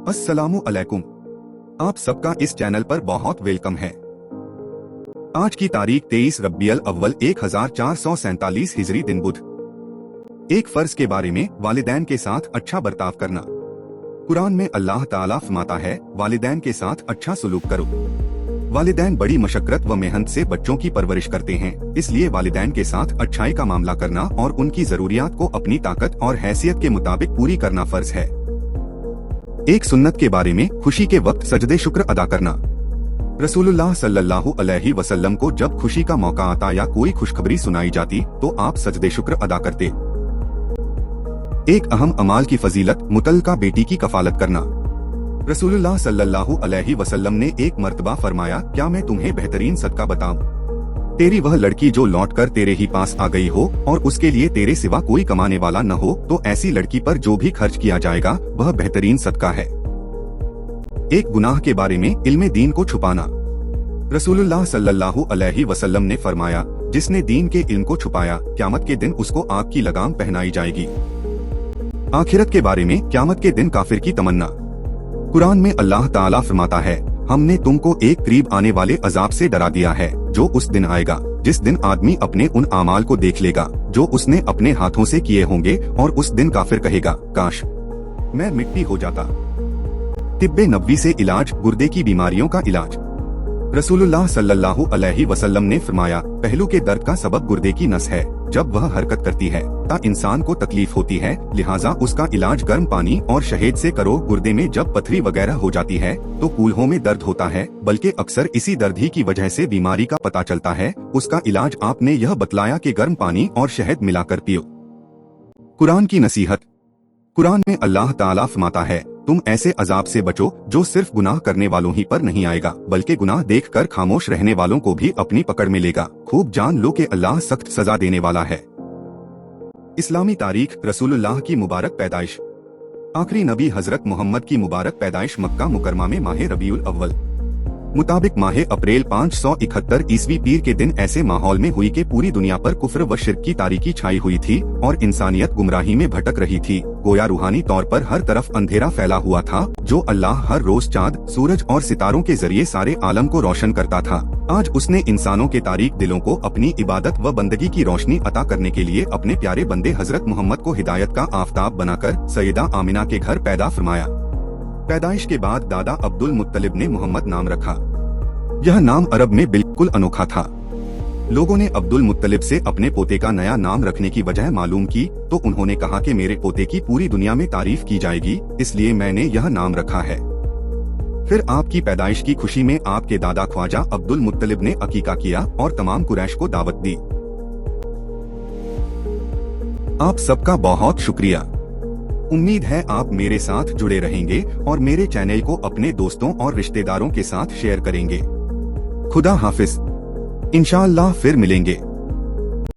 अस्सलामु अलैकुम। आप सबका इस चैनल पर बहुत वेलकम है। आज की तारीख 23 रब्बियल अव्वल 1447 हिजरी दिन बुध। एक फर्ज के बारे में वालिदैन के साथ अच्छा बर्ताव करना। कुरान में अल्लाह ताला फरमाता है, वालिदैन के साथ अच्छा सलूक करो। वालिदैन बड़ी मशक्कत व मेहनत से बच्चों की परवरिश करते हैं, इसलिए वालिदैन के साथ अच्छाई का मामला करना और उनकी जरूरियात को अपनी ताकत और हैसियत के मुताबिक पूरी करना फर्ज है। एक सुन्नत के बारे में खुशी के वक्त सजदे शुक्र अदा करना। रसूलुल्लाह सल्लल्लाहु अलैहि वसल्लम को जब खुशी का मौका आता या कोई खुशखबरी सुनाई जाती तो आप सजदे शुक्र अदा करते। एक अहम अमाल की फजीलत मुतल्लका बेटी की कफालत करना। रसूलुल्लाह सल्लल्लाहु अलैहि वसल्लम ने एक मर्तबा फरमाया, क्या मैं तुम्हें बेहतरीन सदका बताऊं? तेरी वह लड़की जो लौटकर तेरे ही पास आ गई हो और उसके लिए तेरे सिवा कोई कमाने वाला न हो, तो ऐसी लड़की पर जो भी खर्च किया जाएगा वह बेहतरीन सदका है। एक गुनाह के बारे में इल्मे दीन को छुपाना। रसूलुल्लाह सल्लल्लाहु अलैहि वसल्लम ने फरमाया, जिसने दीन के इल्म को छुपाया क़यामत के दिन उसको आग की लगाम पहनाई जाएगी। आखिरत के बारे में क़यामत के दिन काफिर की तमन्ना। कुरान में अल्लाह ताला फरमाता है, हमने तुमको एक करीब आने वाले अजाब से डरा दिया है, जो उस दिन आएगा जिस दिन आदमी अपने उन आमाल को देख लेगा जो उसने अपने हाथों से किए होंगे, और उस दिन काफिर कहेगा, काश मैं मिट्टी हो जाता। तिब्बे नबवी से इलाज, गुर्दे की बीमारियों का इलाज। रसूलुल्लाह सल्लल्लाहु अलैहि वसल्लम ने फरमाया, पहलू के दर्द का सबब गुर्दे की नस है। जब वह हरकत करती है ता इंसान को तकलीफ होती है, लिहाजा उसका इलाज गर्म पानी और शहद से करो। गुर्दे में जब पथरी वगैरह हो जाती है तो कूल्हों में दर्द होता है, बल्कि अक्सर इसी दर्द ही की वजह से बीमारी का पता चलता है। उसका इलाज आपने यह बतलाया कि गर्म पानी और शहद मिलाकर पियो। कुरान की नसीहत। कुरान में अल्लाह ताला फरमाता है, तुम ऐसे अजाब से बचो जो सिर्फ गुनाह करने वालों ही पर नहीं आएगा, बल्कि गुनाह देखकर खामोश रहने वालों को भी अपनी पकड़ में लेगा। खूब जान लो कि अल्लाह सख्त सजा देने वाला है। इस्लामी तारीख। रसूलुल्लाह की मुबारक पैदाइश। आखिरी नबी हजरत मोहम्मद की मुबारक पैदाइश मक्का मुकरमा में माह रबीउल अव्वल मुताबिक माह अप्रैल 571 ईस्वी पीर के दिन ऐसे माहौल में हुई कि पूरी दुनिया पर कुफ्र व शिर्क की तारीकी छाई हुई थी और इंसानियत गुमराही में भटक रही थी। गोया रूहानी तौर पर हर तरफ अंधेरा फैला हुआ था, जो अल्लाह हर रोज चाँद, सूरज और सितारों के जरिए सारे आलम को रोशन करता था। आज उसने इंसानों के तारीक दिलों को अपनी इबादत व बंदगी की रोशनी अता करने के लिए अपने प्यारे बंदे हजरत मोहम्मद को हिदायत का आफताब बनाकर सैयदा आमिना के घर पैदा फरमाया। पैदाइश के बाद दादा अब्दुल मुत्तलिब ने मोहम्मद नाम रखा। यह नाम अरब में बिल्कुल अनोखा था। लोगों ने अब्दुल मुत्तलिब से अपने पोते का नया नाम रखने की वजह मालूम की तो उन्होंने कहा कि मेरे पोते की पूरी दुनिया में तारीफ की जाएगी, इसलिए मैंने यह नाम रखा है। फिर आपकी पैदाइश की खुशी में आपके दादा ख्वाजा अब्दुल मुत्तलिब ने अकीका किया और तमाम कुरैश को दावत दी। आप सबका बहुत शुक्रिया। उम्मीद है आप मेरे साथ जुड़े रहेंगे और मेरे चैनल को अपने दोस्तों और रिश्तेदारों के साथ शेयर करेंगे। खुदा हाफिज। इंशाअल्लाह फिर मिलेंगे।